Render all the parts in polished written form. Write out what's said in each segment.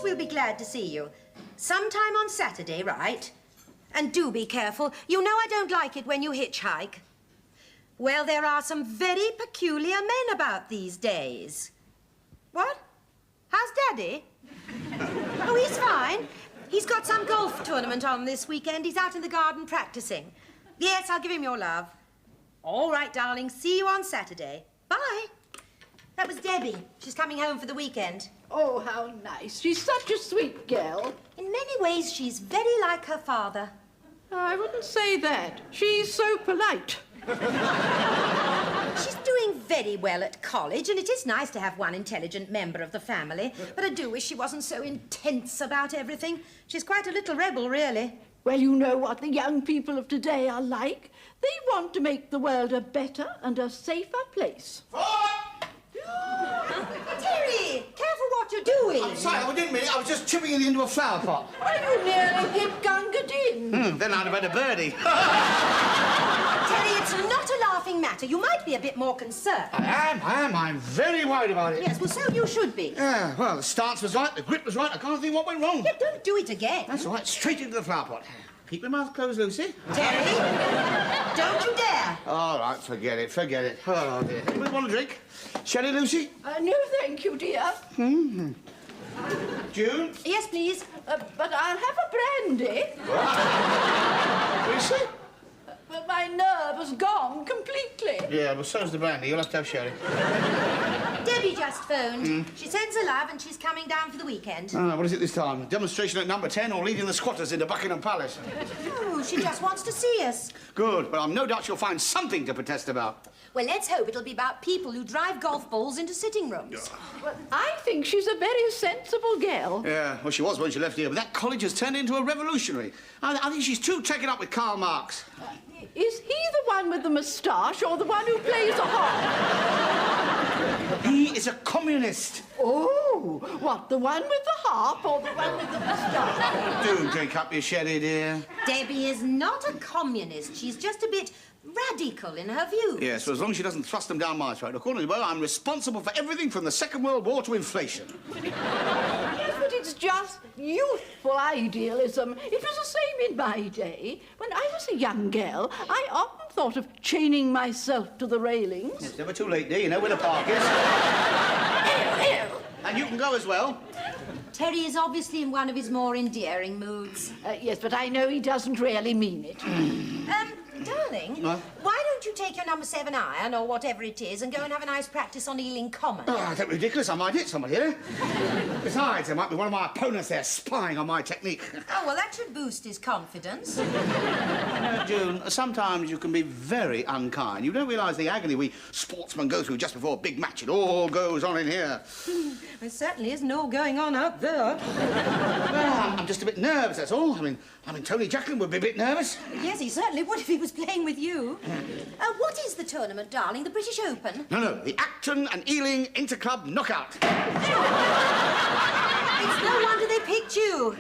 We'll be glad to see you. Sometime on Saturday, right? And do be careful. You know I don't like it when you hitchhike. Well, there are some very peculiar men about these days. What? How's Daddy? Oh, he's fine. He's got some golf tournament on this weekend. He's out in the garden practicing. Yes, I'll give him your love. All right, darling. See you on Saturday. Bye. That was Debbie. She's coming home for the weekend. Oh, how nice. She's such a sweet girl. In many ways, she's very like her father. I wouldn't say that. She's so polite. She's doing very well at college, and it is nice to have one intelligent member of the family. But I do wish she wasn't so intense about everything. She's quite a little rebel, really. Well, you know what the young people of today are like. They want to make the world a better and a safer place. Terry, careful what you're doing. I'm sorry, I didn't mean it. I was just chipping it into a flower pot. Well, you nearly hit Gunga Din. Then I'd have had a birdie. Terry, it's not a laughing matter. You might be a bit more concerned. I am. I'm very worried about it. Yes, well, so you should be. Yeah, well, the stance was right, the grip was right. I can't think what went wrong. Yeah, don't do it again. That's all right, straight into the flower pot. Keep your mouth closed, Lucy. Terry, don't you dare. All right, forget it. Oh, dear. Anybody want a drink? Sherry, Lucy? No, thank you, dear. June? Yes, please. But I'll have a brandy. Lucy? But my nerve has gone completely. Yeah, well, so's the brandy. You'll have to have sherry. Debbie just phoned. She sends her love and she's coming down for the weekend. Oh, what is it this time? Demonstration at number 10 or leading the squatters into Buckingham Palace? Oh, she just wants to see us. Good, but I've no doubt she'll find something to protest about. Well, let's hope it'll be about people who drive golf balls into sitting rooms. Well, I think she's a very sensible girl. Yeah, well, she was when she left here, but that college has turned into a revolutionary. I think she's too taken up with Karl Marx. Is he the one with the moustache or the one who plays a harp? He is a communist. Oh, what, the one with the harp or the one with the moustache? Do drink up your sherry, dear. Debbie is not a communist. She's just a bit radical in her views. Yeah, so as long as she doesn't thrust them down my throat. According to her, I'm responsible for everything from the Second World War to inflation. Yes, but it's just youthful idealism. It was the same in my day. When I was a young girl, I often thought of chaining myself to the railings. It's never too late, dear. You know where the park is. And you can go as well. Terry is obviously in one of his more endearing moods. Yes, but I know he doesn't really mean it. Darling, why don't you take your number 7 iron, or whatever it is, and go and have a nice practice on Ealing Common? Oh, that's ridiculous. I might hit somebody, eh? Besides, there might be one of my opponents there spying on my technique. Oh, well, that should boost his confidence. June, sometimes you can be very unkind. You don't realise the agony we sportsmen go through just before a big match. It all goes on in here. There certainly isn't all going on up there. Well, I'm just a bit nervous, that's all. I mean, Tony Jacklin would be a bit nervous. Yes, he certainly would if he was playing with you. What is the tournament, darling? The British Open? No, the Acton and Ealing Interclub Knockout. It's no wonder they picked you.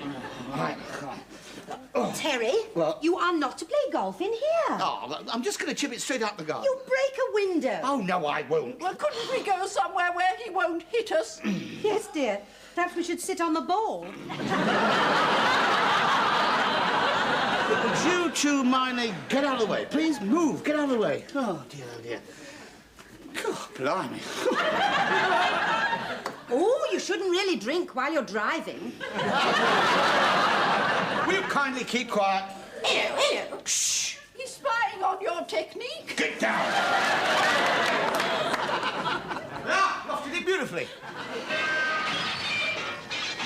Right. Terry, What? you are not to play golf in here. Oh, I'm just going to chip it straight out the garden. You'll break a window. Oh, no, I won't. Well, couldn't we go somewhere where he won't hit us? Yes, dear. Perhaps we should sit on the ball. Would you two mind get out of the way? Please move. Get out of the way. Oh, dear. God, blimey. Oh, you shouldn't really drink while you're driving. Will you kindly keep quiet? Here. Shh. He's spying on your technique. Get down. Lofted it beautifully.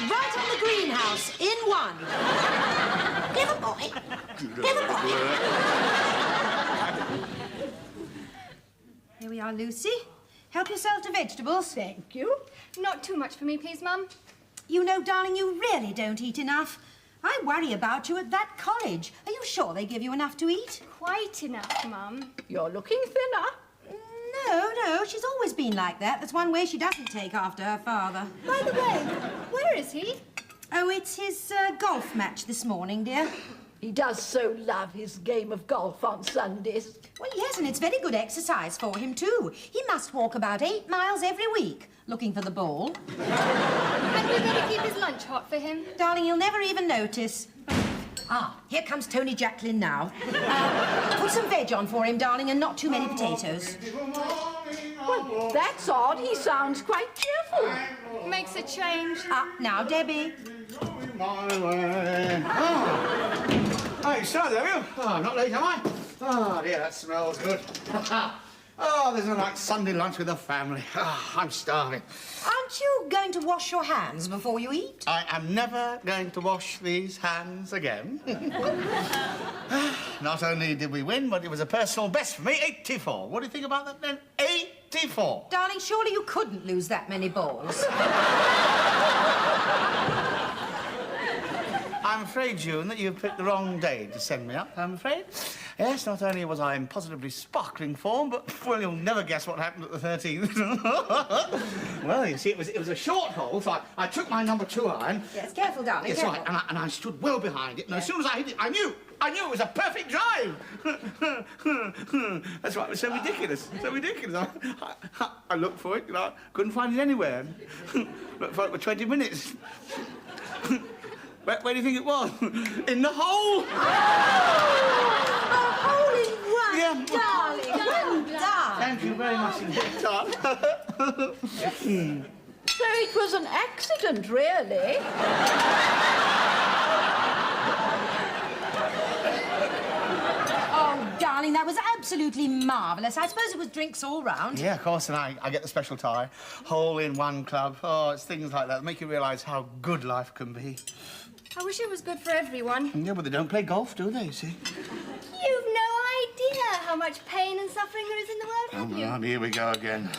Right on the greenhouse, in one. Clever boy. Clever boy. Here we are, Lucy. Help yourself to vegetables. Thank you. Not too much for me, please, Mum. You know, darling, you really don't eat enough. I worry about you at that college. Are you sure they give you enough to eat? Quite enough, Mum. You're looking thinner. No, she's always been like that. That's one way she doesn't take after her father. By the way, where is he? Oh, it's his golf match this morning, dear. He does so love his game of golf on Sundays. Well, yes, and it's very good exercise for him, too. He must walk about 8 miles every week, looking for the ball. Had we better keep his lunch hot for him? Darling, he'll never even notice. Ah, here comes Tony Jacklin now. Put some veg on for him, darling, and not too many potatoes. Well, that's odd. He sounds quite cheerful. Makes a change. Now, Debbie. Hey, so there you. Oh, not late, am I? Oh, dear, that smells good. Oh, there's no like Sunday lunch with the family. Oh, I'm starving. Aren't you going to wash your hands before you eat? I am never going to wash these hands again. Not only did we win, but it was a personal best for me, 84. What do you think about that, then? 84. Darling, surely you couldn't lose that many balls. I'm afraid, June, that you've picked the wrong day to send me up, I'm afraid. Yes, not only was I in positively sparkling form, but, well, you'll never guess what happened at the 13th. Well, you see, it was a short hole, so I took my number 2 iron. Yes, careful, darling, Yes, careful. right, and I stood well behind it, and as soon as I hit it, I knew it was a perfect drive. That's why it was so ridiculous, I looked for it, and I couldn't find it anywhere. Looked for it for 20 minutes. Where do you think it was? In the hole! A hole in one, Yeah. darling, well done. Thank you very much indeed, Tom. So it was an accident, really. Oh, darling, that was absolutely marvellous. I suppose it was drinks all round. Yeah, of course, and I get the special tie. Hole in one club. Oh, it's things like that make you realise how good life can be. I wish it was good for everyone. Yeah, but they don't play golf, do they, see? You've no idea how much pain and suffering there is in the world, have you? Oh, here we go again.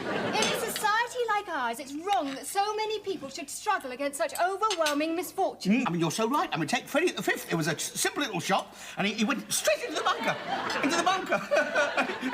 In a society like ours, it's wrong that so many people should struggle against such overwhelming misfortune. I mean, you're so right. I mean, take Freddie at the 5th. It was a simple little shot, and he went straight into the bunker.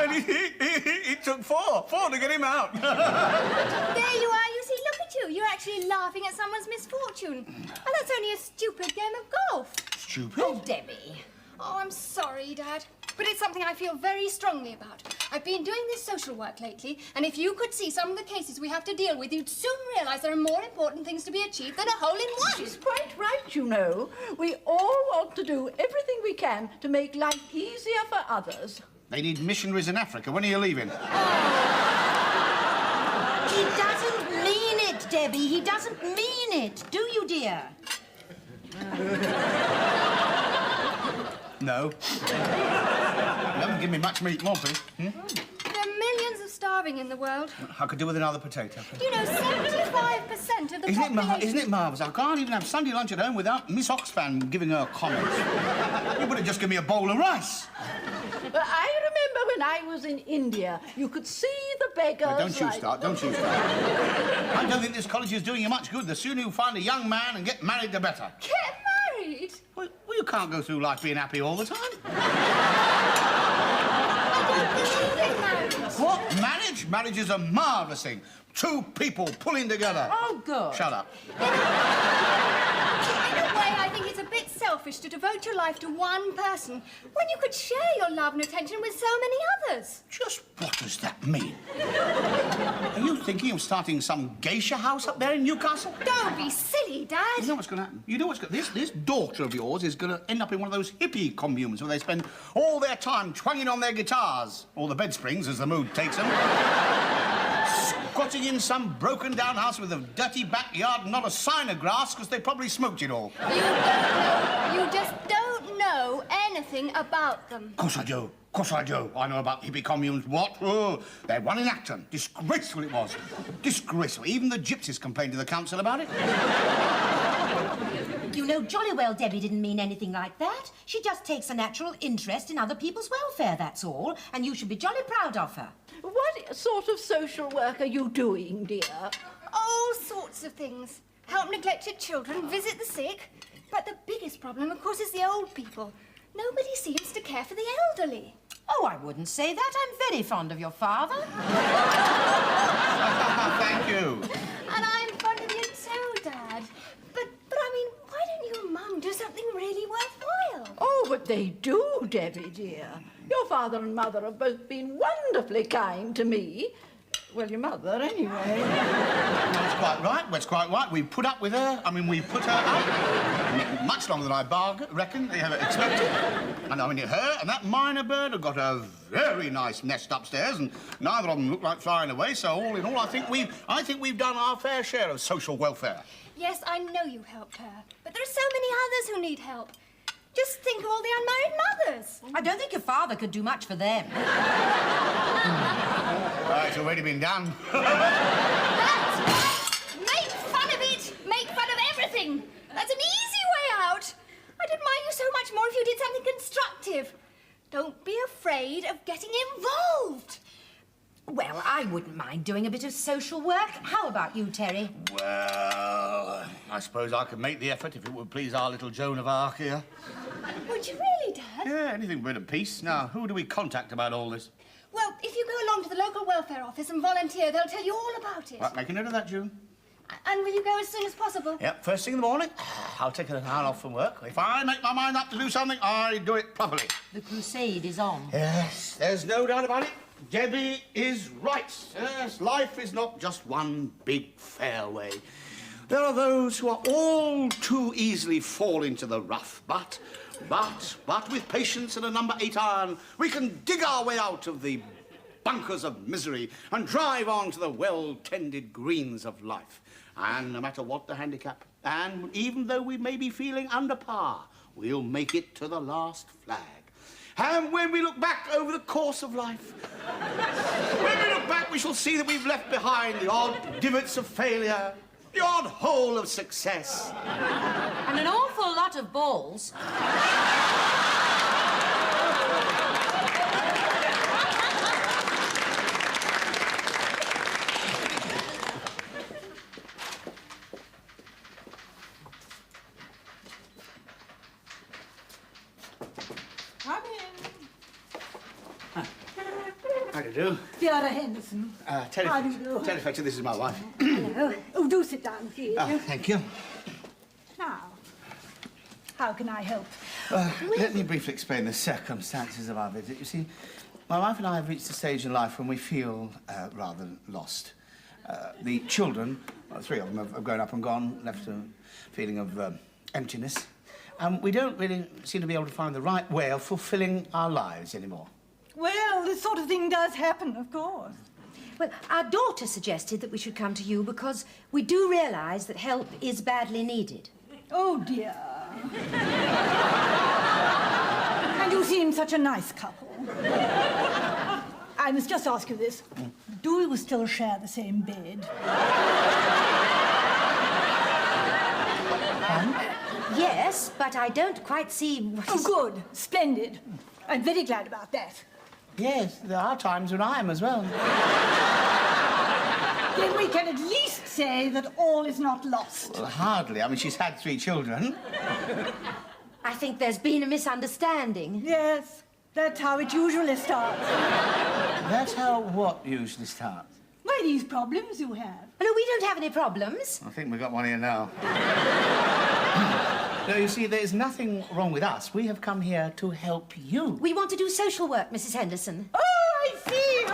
And he took four to get him out. There you are, you see, look at you. You're actually laughing at someone's misfortune. And that's only a stupid game of golf. Stupid. Oh, Debbie. Oh, I'm sorry, Dad. But it's something I feel very strongly about. I've been doing this social work lately, and if you could see some of the cases we have to deal with, you'd soon realise there are more important things to be achieved than a hole in one. She's quite right, you know. We all want to do everything we can to make life easier for others. They need missionaries in Africa. When are you leaving? He doesn't mean it, Debbie. He doesn't mean it. Do you, dear? No. You haven't given me much meat, more, please. There are millions of starving in the world. I could do with another potato. You know, 75% of the population... Isn't it marvellous? I can't even have Sunday lunch at home without Miss Oxfam giving her comments. You would have just given me a bowl of rice. But I remember when I was in India, you could see the beggars. Well, don't you start. I don't think this college is doing you much good. The sooner you find a young man and get married, the better. Get married? Well, you can't go through life being happy all the time. What? Marriage? Marriage is a marvellous thing. 2 people pulling together. Oh, good. Shut up. In a way, I think it's a bit selfish to devote your life to one person when you could share your love and attention with so many others. Just what does that mean? Are you thinking of starting some geisha house up there in Newcastle? Don't be silly, Dad. You know what's going to happen? You know what's going to... This daughter of yours is going to end up in one of those hippie communes where they spend all their time twanging on their guitars, or the bed springs, as the mood takes them, squatting in some broken-down house with a dirty backyard and not a sign of grass because they probably smoked it all. You don't know. You just don't know anything about them. Of course I do. Of course I do. I know about hippie communes. What? Oh, they had one in Acton. Disgraceful it was. Disgraceful. Even the gypsies complained to the council about it. You know jolly well Debbie didn't mean anything like that. She just takes a natural interest in other people's welfare, that's all. And you should be jolly proud of her. What sort of social work are you doing, dear? All sorts of things. Help neglected children, visit the sick. But the biggest problem, of course, is the old people. Nobody seems to care for the elderly. Oh, I wouldn't say that. I'm very fond of your father. Thank you. And I'm fond of you too, Dad. But I mean, why don't you and Mum do something really worthwhile? Oh, but they do, Debbie, dear. Your father and mother have both been wonderfully kind to me. Well, your mother, anyway. That's quite right. That's quite right. We put up with her. I mean, we put her up much longer than I reckon they ever expected. And I mean, her and that minor bird have got a very nice nest upstairs, and neither of them look like flying away. So all in all, I think we've done our fair share of social welfare. Yes, I know you helped her. But there are so many others who need help. Just think of all the unmarried mothers. I don't think your father could do much for them. It's already been done. That's right. Make fun of it. Make fun of everything. That's an easy way out. I'd admire you so much more if you did something constructive. Don't be afraid of getting involved. Well, I wouldn't mind doing a bit of social work. How about you, Terry? Well, I suppose I could make the effort if it would please our little Joan of Arc here. Would you really, Dad? Yeah, anything but a peace. Now, who do we contact about all this? Well, if you go along to the local welfare office and volunteer, they'll tell you all about it. Right, make a note of that, June. And will you go as soon as possible? Yep, first thing in the morning. I'll take an hour off from work. If I make my mind up to do something, I do it properly. The crusade is on. Yes, there's no doubt about it. Debbie is right. Yes, life is not just one big fairway. There are those who are all too easily fall into the rough, but with patience and a number 8 iron, we can dig our way out of the bunkers of misery and drive on to the well-tended greens of life. And no matter what the handicap, and even though we may be feeling under par, we'll make it to the last flag. And when we look back over the course of life, we shall see that we've left behind the odd divots of failure, the odd hole of success. And an awful lot of balls. Come in. How do you do? Vera Henderson. How do you do? Telefactor, this is my wife. Hello. Oh, do sit down, please. Thank you. Now, how can I help? Let me briefly explain the circumstances of our visit. You see, my wife and I have reached a stage in life when we feel rather lost. The children, 3 of them, have grown up and gone, left a feeling of emptiness. And we don't really seem to be able to find the right way of fulfilling our lives anymore. Well, this sort of thing does happen, of course. Well, our daughter suggested that we should come to you because we do realise that help is badly needed. Oh, dear. And you seem such a nice couple. I must just ask you this. Do you still share the same bed? Yes, but I don't quite see what Oh, is... good. Splendid. I'm very glad about that. Yes, there are times when I am as well. Then we can at least say that all is not lost. Well, hardly. I mean, she's had 3 children. I think there's been a misunderstanding. Yes, that's how it usually starts. That's how what usually starts? Why, these problems you have. No, we don't have any problems. I think we've got one here now. No, you see, there's nothing wrong with us. We have come here to help you. We want to do social work, Mrs. Henderson. Oh, I see.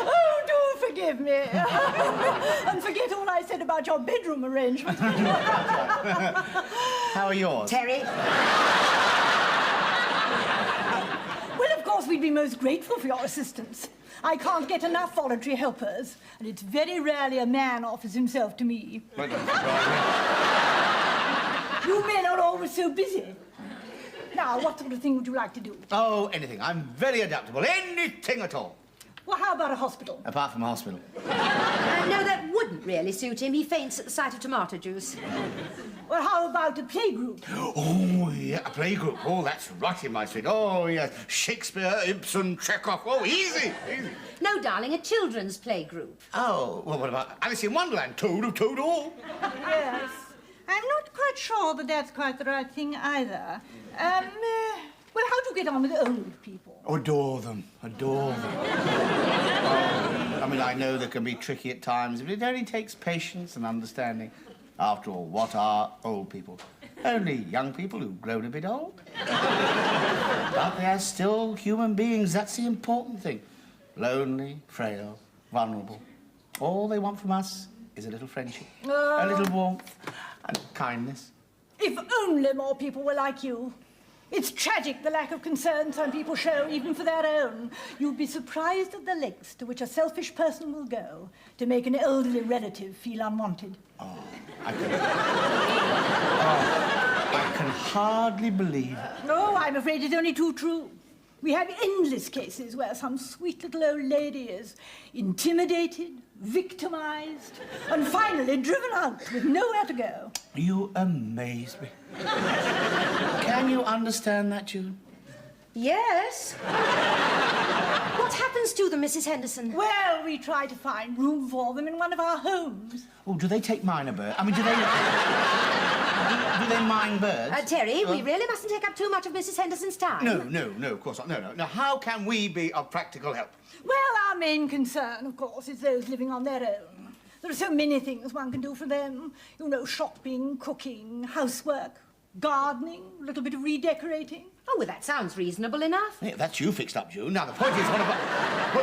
Oh, do forgive me. And forget all I said about your bedroom arrangement. How are yours? Terry? Well, of course, we'd be most grateful for your assistance. I can't get enough voluntary helpers, and it's very rarely a man offers himself to me. You men are always so busy. Now, what sort of thing would you like to do? Oh, anything. I'm very adaptable. Anything at all. Well, how about a hospital? Apart from hospital. No, that wouldn't really suit him. He faints at the sight of tomato juice. Well, how about a playgroup? Oh, yeah, a playgroup. Oh, that's right in my street. Oh, yes. Shakespeare, Ibsen, Chekhov. Oh, easy, easy. No, darling, a children's playgroup. Oh, well, what about Alice in Wonderland? Toad of Toad all. Yes. I'm not quite sure that that's quite the right thing either. Well, how do you get on with old people? Adore them. Adore them. Oh, I mean, I know they can be tricky at times, but it only takes patience and understanding. After all, what are old people? Only young people who've grown a bit old. But they are still human beings. That's the important thing. Lonely, frail, vulnerable. All they want from us is a little friendship, a little warmth and kindness. If only more people were like you. It's tragic, the lack of concern some people show, even for their own. You'd be surprised at the lengths to which a selfish person will go to make an elderly relative feel unwanted. I can hardly believe it. Oh, I'm afraid it's only too true. We have endless cases where some sweet little old lady is intimidated, victimized, and finally driven out with nowhere to go. You amaze me. Can you understand that, June? Yes. What happens to them, Mrs. Henderson? Well, we try to find room for them in one of our homes. Oh, do they take minor birds? I mean, do they mind birds? Terry, we really mustn't take up too much of Mrs. Henderson's time. No, of course not. No. Now, how can we be of practical help? Well, our main concern, of course, is those living on their own. There are so many things one can do for them. You know, shopping, cooking, housework, gardening, a little bit of redecorating. Oh, well, that sounds reasonable enough. Yeah, that's you fixed up, June. Now, the point is, what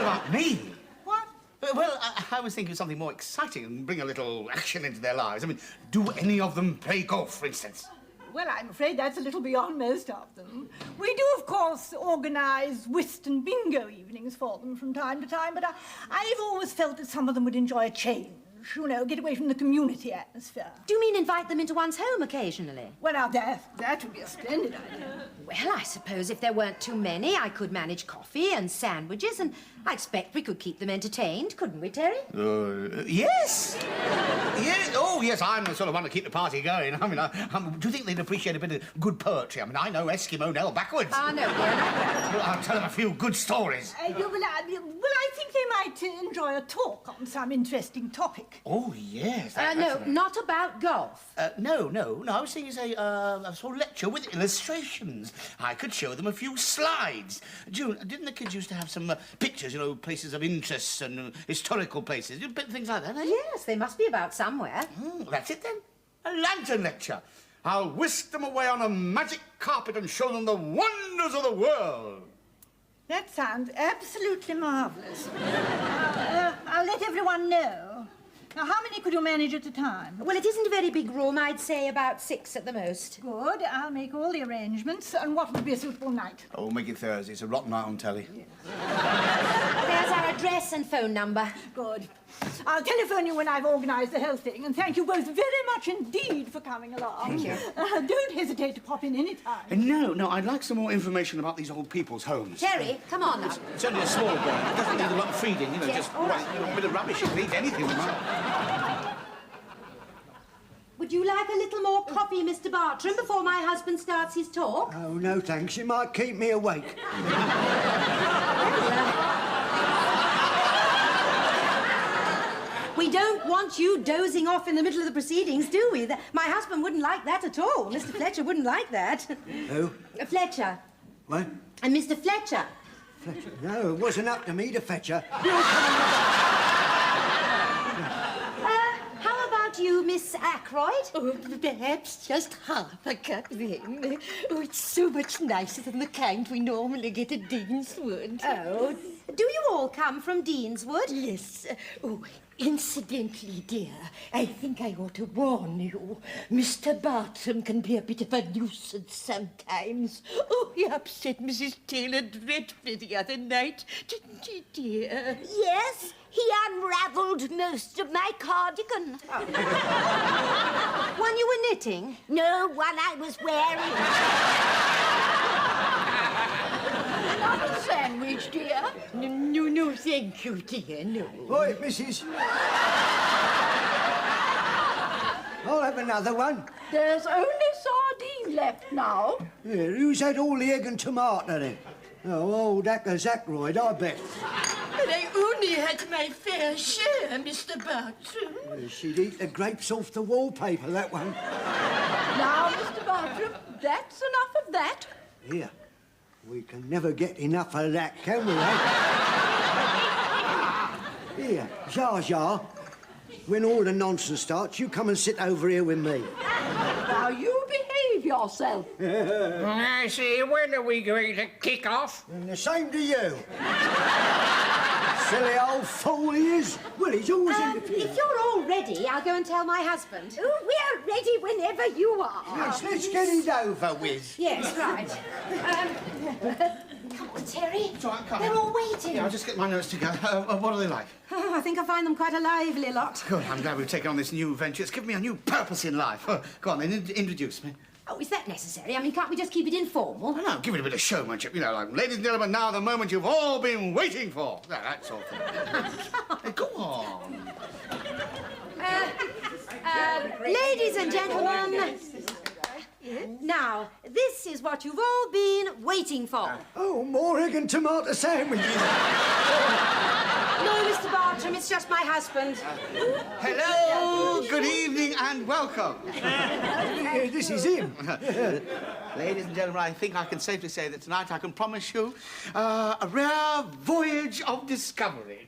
about me? What? Well, I was thinking of something more exciting and bring a little action into their lives. I mean, do any of them play golf, for instance? Well, I'm afraid that's a little beyond most of them. We do, of course, organise whist and bingo evenings for them from time to time, but I've always felt that some of them would enjoy a change. You know, get away from the community atmosphere. Do you mean invite them into one's home occasionally? Well, now, that would be a splendid idea. Well, I suppose if there weren't too many, I could manage coffee and sandwiches, and I expect we could keep them entertained, couldn't we, Terry? Yes. Yes. Oh, yes, I'm the sort of one to keep the party going. I mean, do you think they'd appreciate a bit of good poetry? I mean, I know Eskimo Nell backwards. Ah, no, we're not that. Well, I'll tell them a few good stories. I think they might enjoy a talk on some interesting topic. Oh, yes. No, not about golf. No. I was thinking, say, a sort of lecture with illustrations. I could show them a few slides. June, didn't the kids used to have some pictures, you know, places of interest and historical places, things like that, eh? Yes, they must be about somewhere. That's it, then. A lantern lecture. I'll whisk them away on a magic carpet and show them the wonders of the world. That sounds absolutely marvellous. I'll let everyone know. Now, how many could you manage at a time? Well, it isn't a very big room. I'd say about 6 at the most. Good. I'll make all the arrangements. And what would be a suitable night? Oh, make it Thursday. It's a rotten night on telly. There's our address and phone number. Good. I'll telephone you when I've organised the whole thing. And thank you both very much indeed for coming along. Thank you. Don't hesitate to pop in any time. No, I'd like some more information about these old people's homes. Terry, come on now. It's only a small boy. It doesn't need a lot of feeding, you know, just a bit of rubbish. It needs anything. Would you like a little more coffee, Mr. Bartram, before my husband starts his talk? Oh, no, thanks. It might keep me awake. We don't want you dozing off in the middle of the proceedings, do we? My husband wouldn't like that at all. Mr. Fletcher wouldn't like that. Who? Fletcher. What? And Mr. Fletcher. Fletcher? No, it wasn't up to me to fetch her. How about you, Miss Ackroyd? Oh, perhaps just half a cup then. Oh, it's so much nicer than the kind we normally get at Deanswood. Oh, do you all come from Deanswood? Yes. Oh, incidentally, dear, I think I ought to warn you. Mr. Bartram can be a bit of a nuisance sometimes. Oh, he upset Mrs. Taylor dreadfully the other night, didn't he, dear? Yes, he unravelled most of my cardigan. One you were knitting? No, one I was wearing. Not a sandwich, dear? No, thank you, dear, no. Right, missus. I'll have another one. There's only sardine left now. Yeah, who's had all the egg and tomato then? Oh, old Acker Ackroyd, I bet. But I only had my fair share, Mr. Bartram. She'd eat the grapes off the wallpaper, that one. Now, Mr. Bartram, that's enough of that. Here, we can never get enough of that, can we, eh? Here, Jar Jar, when all the nonsense starts, you come and sit over here with me. Now, you behave yourself. I see. When are we going to kick off? And the same to you. Silly old fool he is. Well, he's always interfering. If you're all ready, I'll go and tell my husband. Oh, we're ready whenever you are. Yes, let's get it over with. Yes, right. Come on, Terry. It's all right, come on. They're all waiting. Yeah, I'll just get my notes together. What are they like? Oh, I think I find them quite a lively lot. Good, I'm glad we've taken on this new venture. It's given me a new purpose in life. Go on, then, introduce me. Oh, is that necessary? I mean, can't we just keep it informal? Oh, no, give it a bit of showmanship. You know, like, ladies and gentlemen, now the moment you've all been waiting for. That sort of thing. Hey, go on. Ladies and gentlemen, now, this is what you've all been waiting for. Oh, more egg and tomato sandwiches. No, Mr. Bartram, it's just my husband. Hello, good evening, and welcome. This is him. Ladies and gentlemen, I think I can safely say that tonight I can promise you a rare voyage of discovery.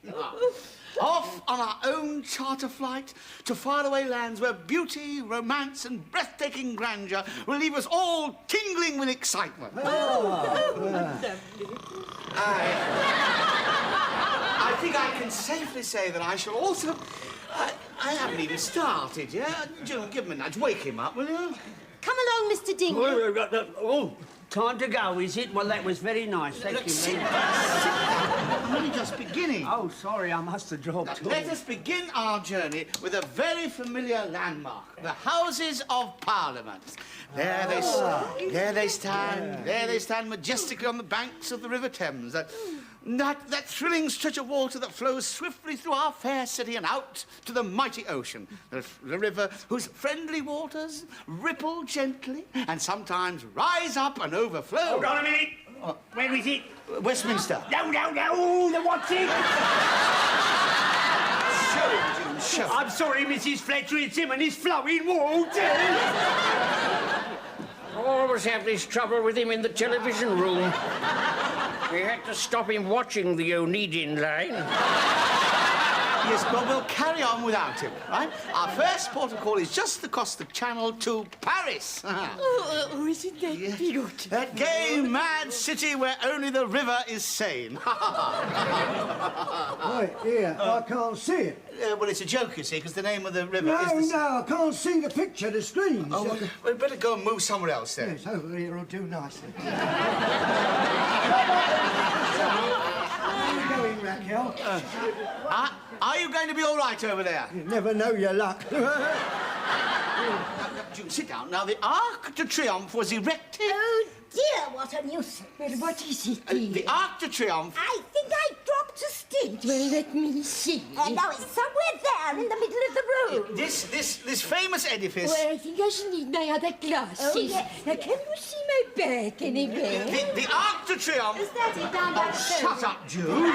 Off on our own charter flight to faraway lands where beauty, romance, and breathtaking grandeur will leave us all tingling with excitement. I think I can safely say that I shall also... I haven't even started yet. June, give him a nudge. Wake him up, will you? Come along, Mr. Dingle. Oh, time to go, is it? Well, that was very nice. Thank you, mate. I'm only just beginning. Oh, sorry, I must have dropped. Let us begin our journey with a very familiar landmark, the Houses of Parliament. There they stand majestically on the banks of the River Thames. That thrilling stretch of water that flows swiftly through our fair city and out to the mighty ocean. The river whose friendly waters ripple gently and sometimes rise up and overflow. Hold on a minute. Where is it? Westminster. No, the what's it? Show him, June, show him. I'm sorry, Mrs. Fletcher, it's him and his flowing water. Always have this trouble with him in the television room. We had to stop him watching the Oneidin line. Yes, but we'll carry on without him, right? Our first port of call is just across the channel to Paris. Isn't that beautiful? That gay, mad city where only the river is sane. Right, here, I can't see it. Well, it's a joke, you see, because the name of the river No, is the... I can't see the picture, the screen. Oh, well, we'd better go and move somewhere else, then. Yes, over here will do nicely. Where are you going, Raquel? Are you going to be all right over there? You never know your luck. June, sit down. Now, the Arc de Triomphe was erected... Oh, dear, what a nuisance. Well, what is it, dear? the Arc de Triomphe... I think I dropped a stitch. Well, let me see. And now it's somewhere there in the middle of the room. This famous edifice... Well, I think I shall need my other glasses. Oh, yes. Now, can you see my back anywhere? The Arc de Triomphe... Is that it down by the Shut up, June.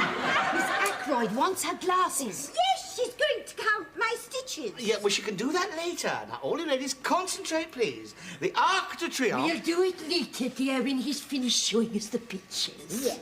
Miss Ackroyd wants her glasses. Yes, she's going to count my stitches. Yeah, well, she can do that later. Now, all you ladies, concentrate, please. The Arc de Triomphe... We'll do it later, dear, when he's finished showing us the pictures. Yes.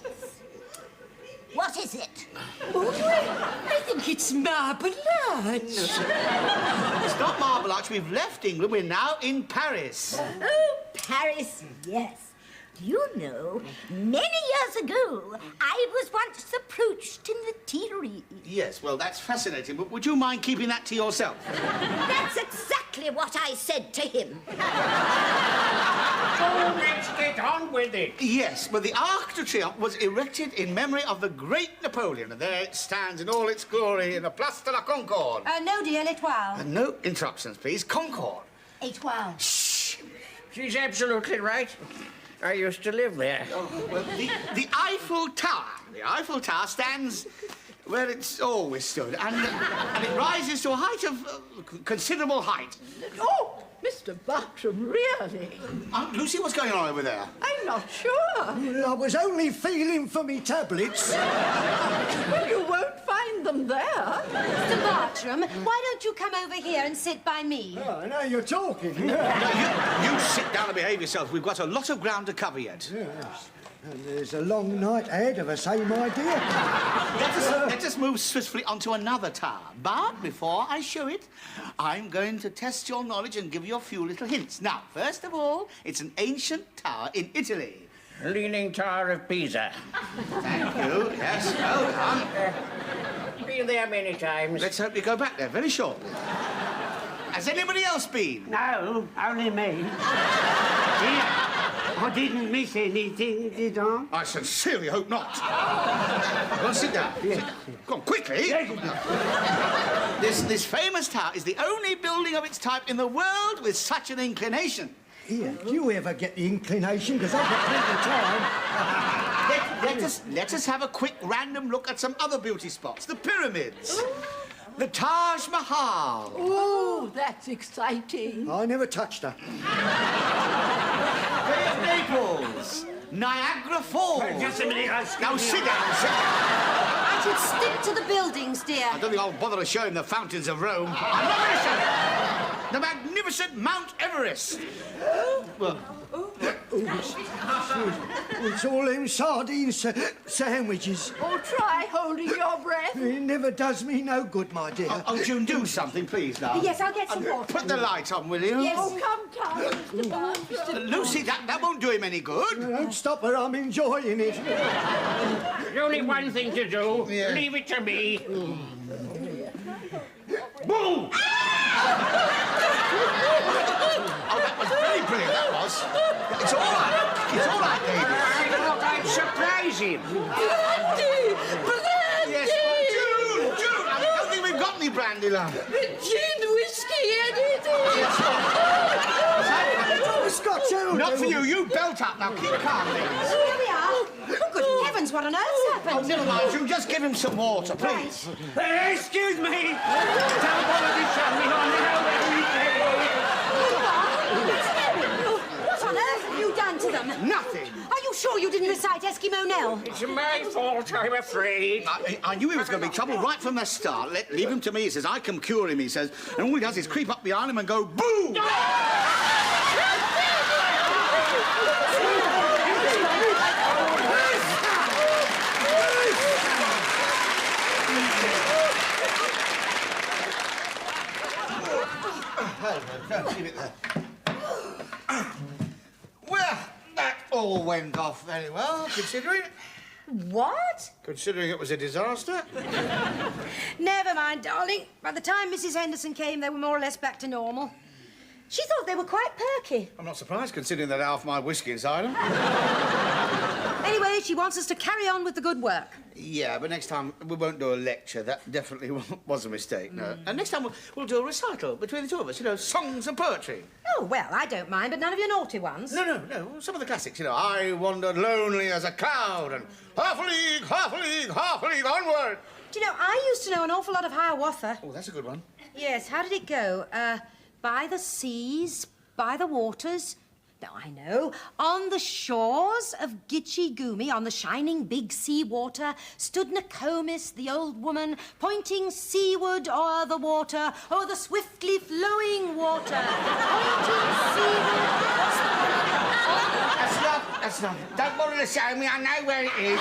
What is it? Oh, well, I think it's Marble Arch. It's not Marble Arch. We've left England. We're now in Paris. Oh, Paris, yes. Do you know, many years ago, I was once approached in the Tuileries. Yes, well, that's fascinating, but would you mind keeping that to yourself? That's exactly what I said to him. Oh, let's get on with it. Yes, but the Arc de Triomphe was erected in memory of the great Napoleon, and there it stands in all its glory in the Place de la Concorde. No, dear, l'Étoile. And no interruptions, please. Concorde. Étoile. Shh. She's absolutely right. I used to live there. Well, the Eiffel Tower. The Eiffel Tower stands where it's always stood, and it rises to a height of considerable height. Oh, Mr. Bartram, really? Aunt Lucy, what's going on over there? I'm not sure. Well, I was only feeling for me tablets. Well, you won't find them there. Mr. Bartram, why don't you come over here and sit by me? Oh, now you're talking. Now, you sit down and behave yourself. We've got a lot of ground to cover yet. Yes. And there's a long night ahead of us, same idea. Let us move swiftly onto another tower. But before I show it, I'm going to test your knowledge and give you a few little hints. Now, first of all, it's an ancient tower in Italy. Leaning Tower of Pisa. Thank you. Yes, well done. Been there many times. Let's hope you go back there very shortly. Has anybody else been? No, only me. Dear, I didn't miss anything, did I? I sincerely hope not. Go on, sit down. Yes. Sit down. Go on, quickly. This famous tower is the only building of its type in the world with such an inclination. Here, do you ever get the inclination? Because I've got plenty of time. Let us have a quick random look at some other beauty spots. The pyramids. The Taj Mahal. Oh, that's exciting. I never touched her. Bay of Naples. Niagara Falls. Just a minute, I'll Now sit down, sit down. I should stick to the buildings, dear. I don't think I'll bother to show him the fountains of Rome. I'm not going to show him. The magnificent Mount Everest. Well, It's all them sardine sandwiches. Oh, try holding your breath. It never does me no good, my dear. oh, June, do something, please, now. Yes, I'll get some water. Put the light on, will you? Yes. Oh, come, Mr. Bartram. Lucy, that won't do him any good. Don't stop her, I'm enjoying it. There's only one thing to do. Yeah. Leave it to me. Boom! Oh, that was very brilliant, that was. It's all right. It's all right, lady. I thought I'd surprise him. Yes, June, I don't think we've got any brandy, love. Gin, whiskey, anything. Oh, Scotch ale. Not for you. You belt up. Now, keep calm, ladies. Here we are. Oh, good heavens, what on earth's Oh, happened? never mind, June. Just give him some water, please. Excuse me. Don't bother to show me on the What on earth have you done to them? Nothing. Are you sure you didn't recite Eskimo Nell? It's my fault, I'm afraid. I knew he was going to be trouble right from the start. Leave him to me, he says. I can cure him, he says. And all he does is creep up behind him and go, boom! Leave it there. Well, that all went off very well, considering. What? Considering it was a disaster. Never mind, darling. By the time Mrs. Henderson came, they were more or less back to normal. She thought they were quite perky. I'm not surprised, considering that half my whiskey inside them. Anyway, she wants us to carry on with the good work. Yeah, but next time we won't do a lecture. That definitely was a mistake, no. And next time we'll do a recital between the two of us, you know, songs and poetry. Oh, well, I don't mind, but none of your naughty ones. No, some of the classics, you know. I wandered lonely as a cloud and half a league onward. Do you know, I used to know an awful lot of Hiawatha. Oh, that's a good one. Yes, how did it go? By the seas, by the waters. No, I know. On the shores of Gitche Gumee, on the shining big sea water, stood Nokomis, the old woman, pointing seaward o'er the water, o'er the swiftly flowing water. Pointing seaward. That's enough. Don't bother to show me. I know where it is.